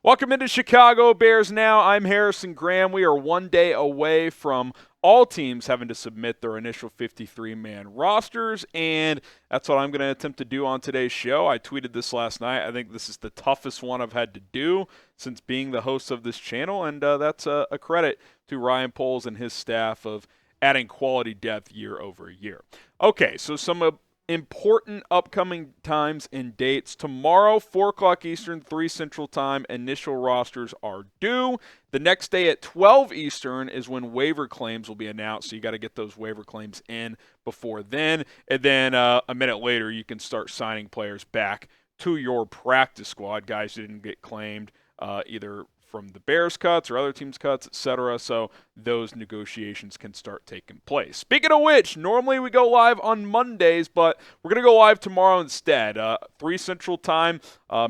Welcome into Chicago Bears Now. I'm Harrison Graham. We are one day away from all teams having to submit their initial 53-man rosters, and that's what I'm going to attempt to do on today's show. I tweeted this last night. I think this is the toughest one I've had to do since being the host of this channel, and that's a credit to Ryan Poles and his staff of adding quality depth year over year. Okay, so some important upcoming times and dates. Tomorrow, 4 o'clock Eastern, 3 Central Time, initial rosters are due. The next day at 12 Eastern is when waiver claims will be announced, so you got to get those waiver claims in before then. And then a minute later, you can start signing players back to your practice squad, guys who didn't get claimed either from the Bears cuts or other teams' cuts, etc. So those negotiations can start taking place. Speaking of which, normally we go live on Mondays, but we're going to go live tomorrow instead. 3 Central Time,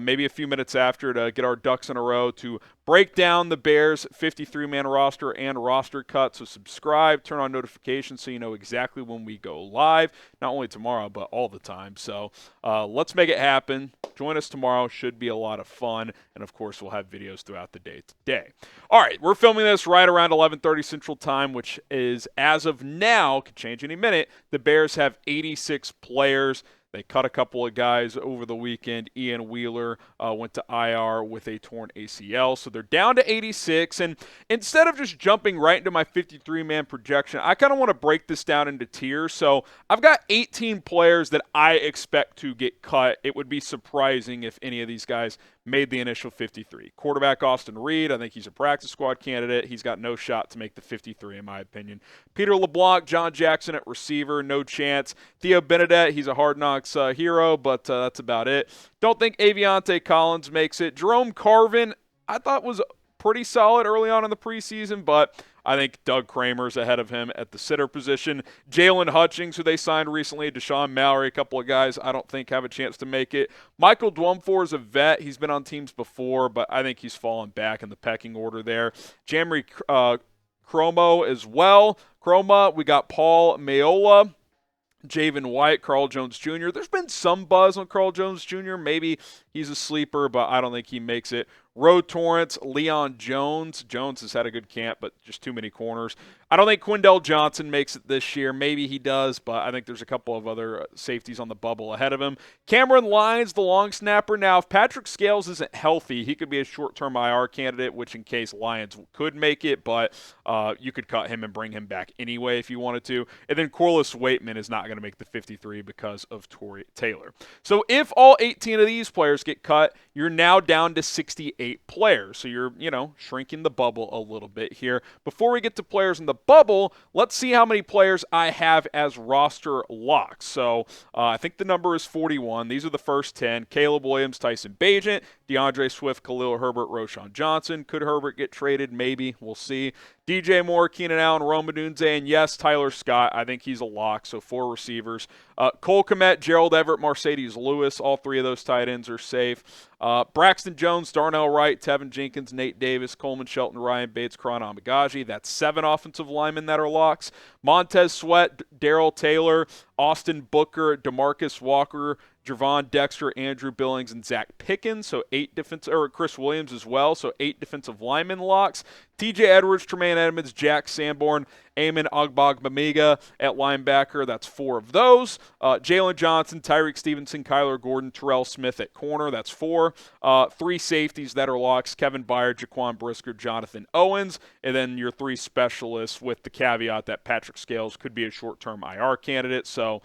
maybe a few minutes after, to get our ducks in a row to break down the Bears 53-man roster and roster cut. So subscribe, turn on notifications so you know exactly when we go live, not only tomorrow, but all the time. So let's make it happen. Join us tomorrow. Should be a lot of fun. And, of course, we'll have videos throughout the day today. All right, we're filming this right around 11:30 Central Time, which is, as of now, could change any minute, the Bears have 86 players. They cut a couple of guys over the weekend. Ian Wheeler went to IR with a torn ACL. So they're down to 86. And instead of just jumping right into my 53-man projection, I kind of want to break this down into tiers. So I've got 18 players that I expect to get cut. It would be surprising if any of these guys made the initial 53. Quarterback Austin Reed, I think he's a practice squad candidate. He's got no shot to make the 53 in my opinion. Peter LeBlanc, John Jackson at receiver, no chance. Theo Benedette, he's a Hard Knocks hero, but that's about it. Don't think Aviante Collins makes it. Jerome Carvin, I thought was pretty solid early on in the preseason, but I think Doug Kramer's ahead of him at the sitter position. Jalen Hutchings, who they signed recently, Deshaun Mallory, a couple of guys I don't think have a chance to make it. Michael Dwumfor is a vet. He's been on teams before, but I think he's fallen back in the pecking order there. Jamry Chromo as well. Chroma, we got Paul Mayola, Javen White, Carl Jones Jr. There's been some buzz on Carl Jones Jr. Maybe he's a sleeper, but I don't think he makes it. Roe Torrance, Leon Jones. Jones has had a good camp, but just too many corners. I don't think Quindell Johnson makes it this year. Maybe he does, but I think there's a couple of other safeties on the bubble ahead of him. Cameron Lyons, the long snapper. Now, if Patrick Scales isn't healthy, he could be a short-term IR candidate, which in case Lyons could make it, but you could cut him and bring him back anyway if you wanted to. And then Corliss Waitman is not going to make the 53 because of Torrey Taylor. So if all 18 of these players get cut, you're now down to 68 players. So you're, shrinking the bubble a little bit here. Before we get to players in the bubble, let's see how many players I have as roster locks. So I think the number is 41. These are the first 10. Caleb Williams, Tyson Bagent, DeAndre Swift, Khalil Herbert, Roschon Johnson. Could Herbert get traded? Maybe. We'll see. DJ Moore, Keenan Allen, Rome Odunze, and yes, Tyler Scott. I think he's a lock, so 4 receivers. Cole Kmet, Gerald Everett, Mercedes Lewis. All 3 of those tight ends are safe. Braxton Jones, Darnell Wright, Tevin Jenkins, Nate Davis, Coleman Shelton, Ryan Bates, Karan Amagaji. That's 7 offensive linemen that are locks. Montez Sweat, Darrell Taylor, Austin Booker, DeMarcus Walker, Javon Dexter, Andrew Billings, and Zach Pickens. So 8 Chris Williams as well. So 8 defensive linemen locks. TJ Edwards, Tremaine Edmonds, Jack Sanborn, Eamon Ogbongbemiga at linebacker. That's 4 of those. Jalen Johnson, Tyreek Stevenson, Kyler Gordon, Terrell Smith at corner. That's 4. 3 safeties that are locks. Kevin Byard, Jaquan Brisker, Jonathan Owens. And then your 3 specialists with the caveat that Patrick Scales could be a short-term IR candidate. So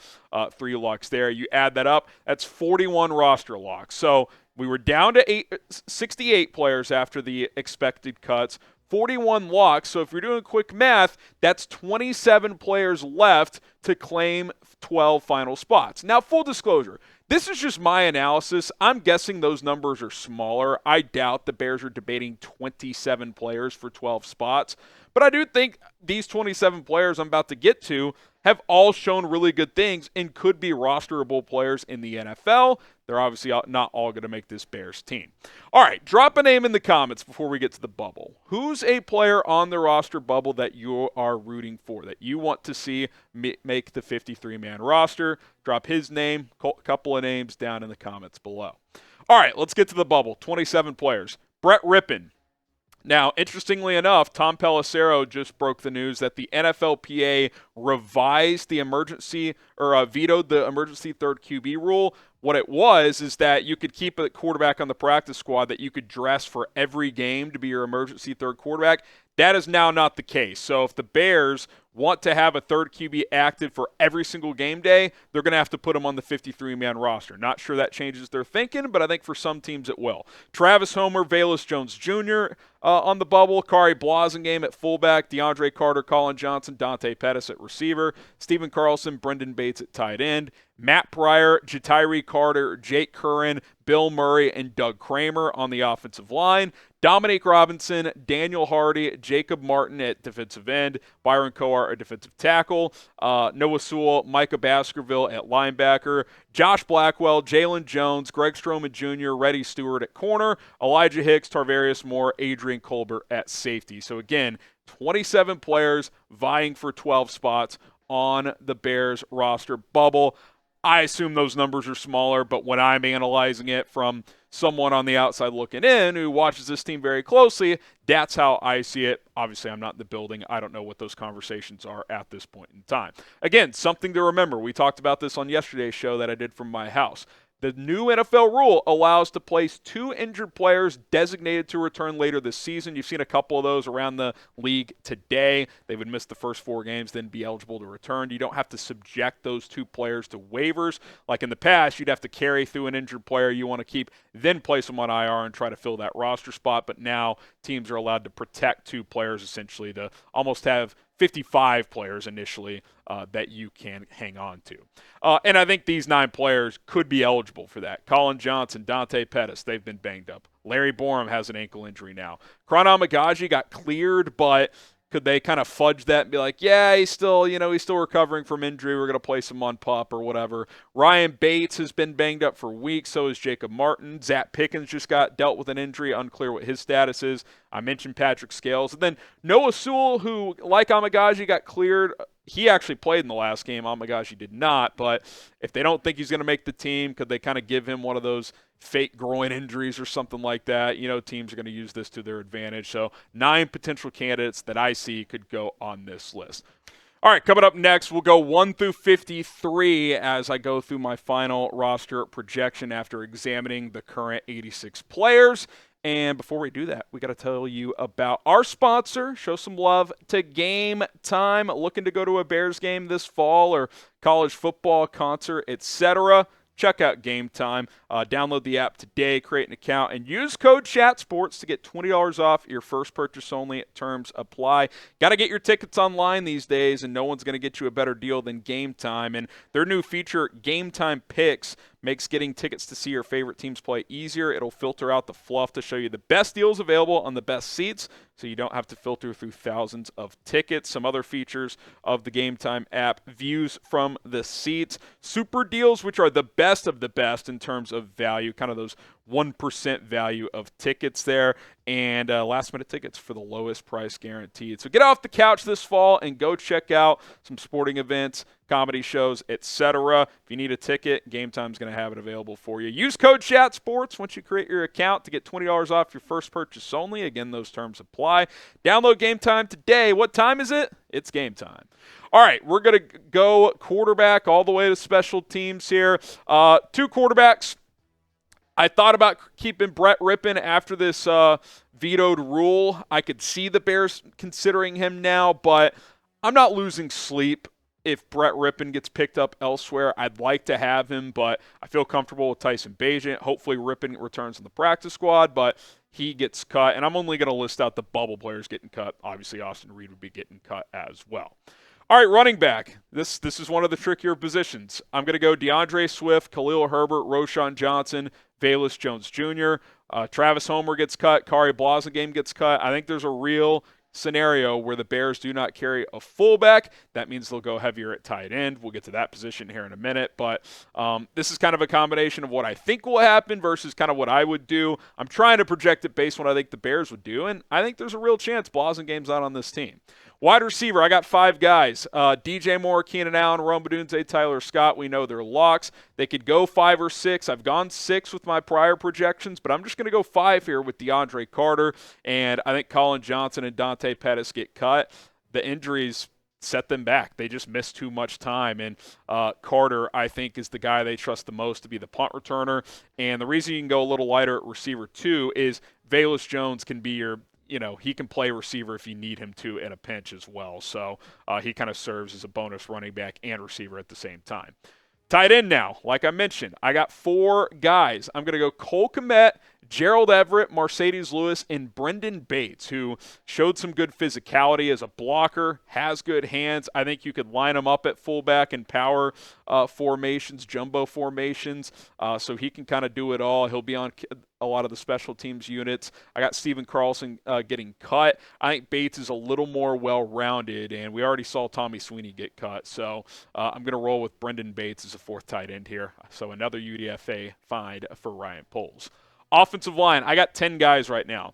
3 locks there. You add that up, that's 41 roster locks. So we were down to 68 players after the expected cuts. 41 locks, so if you're doing quick math, that's 27 players left to claim 12 final spots. Now, full disclosure, this is just my analysis. I'm guessing those numbers are smaller. I doubt the Bears are debating 27 players for 12 spots, but I do think these 27 players I'm about to get to have all shown really good things and could be rosterable players in the NFL. They're obviously not all going to make this Bears team. All right, drop a name in the comments before we get to the bubble. Who's a player on the roster bubble that you are rooting for, that you want to see make the 53-man roster? Drop his name, a couple of names down in the comments below. All right, let's get to the bubble. 27 players. Brett Rippon. Now, interestingly enough, Tom Pelissero just broke the news that the NFLPA revised the vetoed the emergency third QB rule. What it was is that you could keep a quarterback on the practice squad that you could dress for every game to be your emergency third quarterback. That is now not the case. So if the Bears want to have a third QB active for every single game day, they're going to have to put him on the 53-man roster. Not sure that changes their thinking, but I think for some teams it will. Travis Homer, Velus Jones Jr. On the bubble, Kari Blasingame at fullback, DeAndre Carter, Roschon Johnson, Dante Pettis at receiver, Stephen Carlson, Brendan Bates at tight end, Matt Pryor, Jatiri Carter, Jake Curran, Bill Murray, and Doug Kramer on the offensive line. Dominique Robinson, Daniel Hardy, Jacob Martin at defensive end, Byron Coar at defensive tackle, Noah Sewell, Micah Baskerville at linebacker, Josh Blackwell, Jalen Jones, Greg Stroman Jr., Reddy Steward at corner, Elijah Hicks, Tarvarius Moore, Adrian Colbert at safety. So again, 27 players vying for 12 spots on the Bears roster bubble. I assume those numbers are smaller, but when I'm analyzing it from someone on the outside looking in who watches this team very closely, that's how I see it. Obviously, I'm not in the building. I don't know what those conversations are at this point in time. Again, something to remember. We talked about this on yesterday's show that I did from my house. The new NFL rule allows to place 2 injured players designated to return later this season. You've seen a couple of those around the league today. They would miss the first 4 games, then be eligible to return. You don't have to subject those 2 players to waivers. Like in the past, you'd have to carry through an injured player you want to keep, then place them on IR and try to fill that roster spot. But now teams are allowed to protect 2 players essentially to almost have 55 players initially that you can hang on to. And I think these 9 players could be eligible for that. Roschon Johnson, Dante Pettis, they've been banged up. Larry Borum has an ankle injury now. Kron Amagaji got cleared, but could they kind of fudge that and be like, yeah, he's still recovering from injury. We're going to place him on PUP or whatever. Ryan Bates has been banged up for weeks. So is Jacob Martin. Zach Pickens just got dealt with an injury. Unclear what his status is. I mentioned Patrick Scales. And then Noah Sewell, who, like Amagaji, got cleared. He actually played in the last game. Amagaji did not. But if they don't think he's going to make the team, could they kind of give him one of those fake groin injuries or something like that? You know, teams are going to use this to their advantage. So 9 potential candidates that I see could go on this list. All right, coming up next, we'll go 1 through 53 as I go through my final roster projection after examining the current 86 players. And before we do that, we got to tell you about our sponsor. Show some love to Game Time. Looking to go to a Bears game this fall or college football, concert, etc., check out Game Time. Download the app today, create an account, and use code CHATSPORTS to get $20 off your first purchase only. Terms apply. Got to get your tickets online these days, and no one's going to get you a better deal than Game Time. And their new feature, Game Time Picks, makes getting tickets to see your favorite teams play easier. It'll filter out the fluff to show you the best deals available on the best seats, so you don't have to filter through thousands of tickets. Some other features of the Game Time app: views from the seats, super deals, which are the best of the best in terms of value, kind of those 1% value of tickets there, and last-minute tickets for the lowest price guaranteed. So get off the couch this fall and go check out some sporting events, comedy shows, etc. If you need a ticket, Game Time's going to have it available for you. Use code CHATSPORTS once you create your account to get $20 off your first purchase only. Again, those terms apply. Download Game Time today. What time is it? It's game time. All right, we're going to go quarterback all the way to special teams here. 2 quarterbacks. I thought about keeping Brett Rippon after this vetoed rule. I could see the Bears considering him now, but I'm not losing sleep if Brett Rippon gets picked up elsewhere. I'd like to have him, but I feel comfortable with Tyson Bagent. Hopefully Rippon returns in the practice squad, but he gets cut. And I'm only going to list out the bubble players getting cut. Obviously, Austin Reed would be getting cut as well. All right, running back. This is one of the trickier positions. I'm going to go DeAndre Swift, Khalil Herbert, Roschon Johnson, Velus Jones Jr. Travis Homer gets cut. Kari Blasingame gets cut. I think there's a real scenario where the Bears do not carry a fullback. That means they'll go heavier at tight end. We'll get to that position here in a minute. But this is kind of a combination of what I think will happen versus kind of what I would do. I'm trying to project it based on what I think the Bears would do, and I think there's a real chance Blasingame's not on this team. Wide receiver, I got 5 guys. DJ Moore, Keenan Allen, Rome Odunze, Tyler Scott. We know they're locks. They could go 5 or 6. I've gone 6 with my prior projections, but I'm just going to go 5 here with DeAndre Carter. And I think Colin Johnson and Dante Pettis get cut. The injuries set them back. They just missed too much time. And Carter, I think, is the guy they trust the most to be the punt returner. And the reason you can go a little lighter at receiver 2 is Velus Jones can be your he can play receiver if you need him to in a pinch as well. So he kind of serves as a bonus running back and receiver at the same time. Tight end now, like I mentioned, I got 4 guys. I'm going to go Cole Kmet, Gerald Everett, Mercedes Lewis, and Brendan Bates, who showed some good physicality as a blocker, has good hands. I think you could line him up at fullback in power formations, jumbo formations, so he can kind of do it all. He'll be on a lot of the special teams units. I got Steven Carlson getting cut. I think Bates is a little more well-rounded, and we already saw Tommy Sweeney get cut, so I'm going to roll with Brendan Bates as a 4th tight end here. So another UDFA find for Ryan Poles. Offensive line, I got 10 guys right now.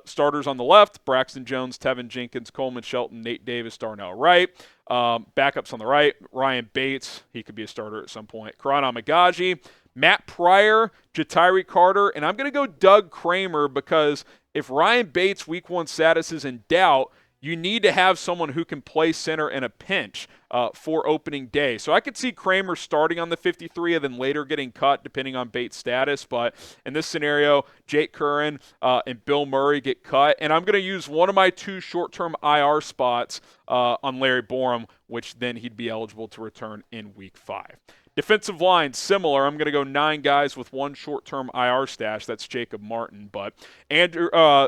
Starters on the left, Braxton Jones, Tevin Jenkins, Coleman Shelton, Nate Davis, Darnell Wright. Backups on the right, Ryan Bates, he could be a starter at some point. Karan Amagaji, Matt Pryor, Jatiri Carter, and I'm going to go Doug Kramer because if Ryan Bates' week 1 status is in doubt, you need to have someone who can play center in a pinch for opening day. So I could see Kramer starting on the 53 and then later getting cut depending on Bates' status. But in this scenario, Jake Curran and Bill Murray get cut. And I'm going to use one of my 2 short-term IR spots on Larry Borum, which then he'd be eligible to return in week 5. Defensive line, similar. I'm going to go 9 guys with 1 short-term IR stash. That's Jacob Martin. But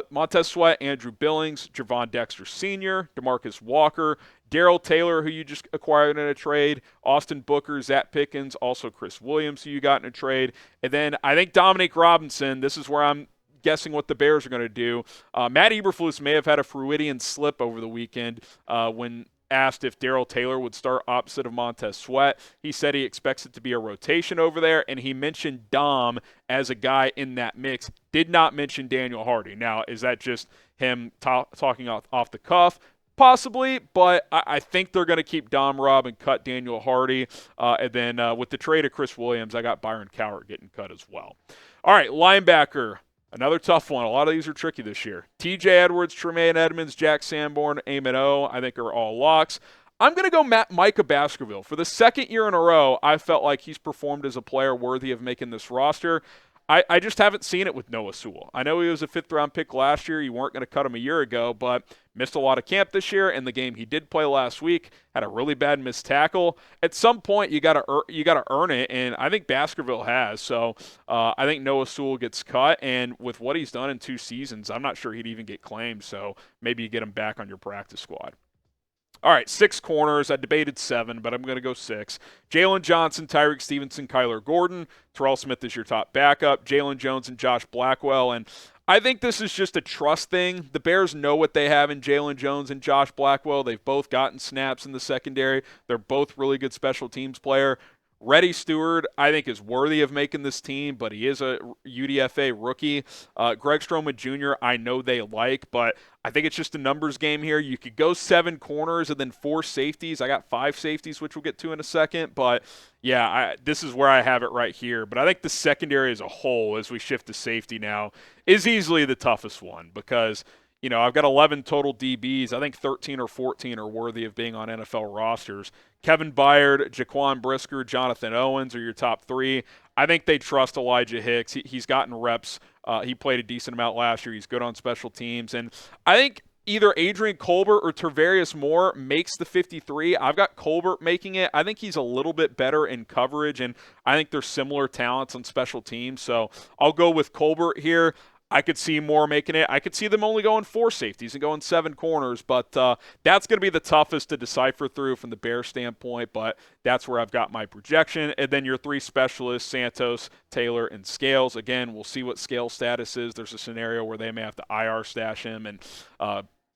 Montez Sweat, Andrew Billings, Javon Dexter Sr., DeMarcus Walker, Darrell Taylor, who you just acquired in a trade, Austin Booker, Zach Pickens, also Chris Williams, who you got in a trade. And then I think Dominic Robinson, this is where I'm guessing what the Bears are going to do. Matt Eberflus may have had a Freudian slip over the weekend when asked if Darrell Taylor would start opposite of Montez Sweat. He said he expects it to be a rotation over there, and he mentioned Dom as a guy in that mix. Did not mention Daniel Hardy. Now, is that just him talking off the cuff? Possibly, but I think they're going to keep Dom Robb and cut Daniel Hardy. And then with the trade of Chris Williams, I got Byron Cowart getting cut as well. All right, linebacker. Another tough one. A lot of these are tricky this year. TJ Edwards, Tremaine Edmonds, Jack Sanborn, Eamon O, I think are all locks. I'm going to go Micah Baskerville. For the 2nd year in a row, I felt like he's performed as a player worthy of making this roster. I just haven't seen it with Noah Sewell. I know he was a 5th-round pick last year. You weren't going to cut him a year ago, but missed a lot of camp this year. And the game he did play last week had a really bad missed tackle. At some point, you got to earn it, and I think Baskerville has. So I think Noah Sewell gets cut, and with what he's done in 2 seasons, I'm not sure he'd even get claimed. So maybe you get him back on your practice squad. All right, 6 corners. I debated 7, but I'm going to go 6. Jalen Johnson, Tyreek Stevenson, Kyler Gordon. Terrell Smith is your top backup. Jalen Jones and Josh Blackwell. And I think this is just a trust thing. The Bears know what they have in Jalen Jones and Josh Blackwell. They've both gotten snaps in the secondary. They're both really good special teams player. Reddy Steward, I think, is worthy of making this team, but he is a UDFA rookie. Greg Stroman Jr., I know they like, but I think it's just a numbers game here. You could go 7 corners and then 4 safeties. I got 5 safeties, which we'll get to in a second. But, yeah, this is where I have it right here. But I think the secondary as a whole, as we shift to safety now, is easily the toughest one because – I've got 11 total DBs. I think 13 or 14 are worthy of being on NFL rosters. Kevin Byard, Jaquan Brisker, Jonathan Owens are your top 3. I think they trust Elijah Hicks. He's gotten reps. He played a decent amount last year. He's good on special teams. And I think either Adrian Colbert or Tavarius Moore makes the 53. I've got Colbert making it. I think he's a little bit better in coverage, and I think they're similar talents on special teams. So I'll go with Colbert here. I could see Moore making it. I could see them only going 4 safeties and going 7 corners, but that's going to be the toughest to decipher through from the Bears standpoint, but that's where I've got my projection. And then your 3 specialists, Santos, Taylor, and Scales. Again, we'll see what Scales' status is. There's a scenario where they may have to IR stash him and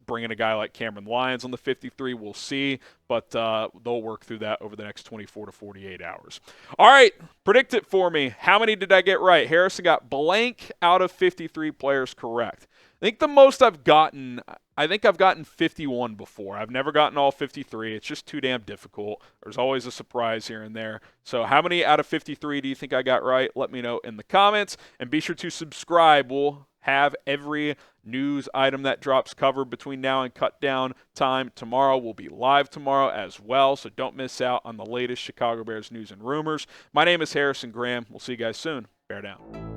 bring in a guy like Cameron Lyons on the 53. We'll see, but they'll work through that over the next 24 to 48 hours. All right, predict it for me. How many did I get right? Harrison got blank out of 53 players correct. I think the most I've gotten, I think I've gotten 51 before. I've never gotten all 53. It's just too damn difficult. There's always a surprise here and there. So how many out of 53 do you think I got right? Let me know in the comments. And be sure to subscribe. We'll have every news item that drops covered between now and cut down time tomorrow. We'll be live tomorrow as well, so don't miss out on the latest Chicago Bears news and rumors. My name is Harrison Graham. We'll see you guys soon. Bear down.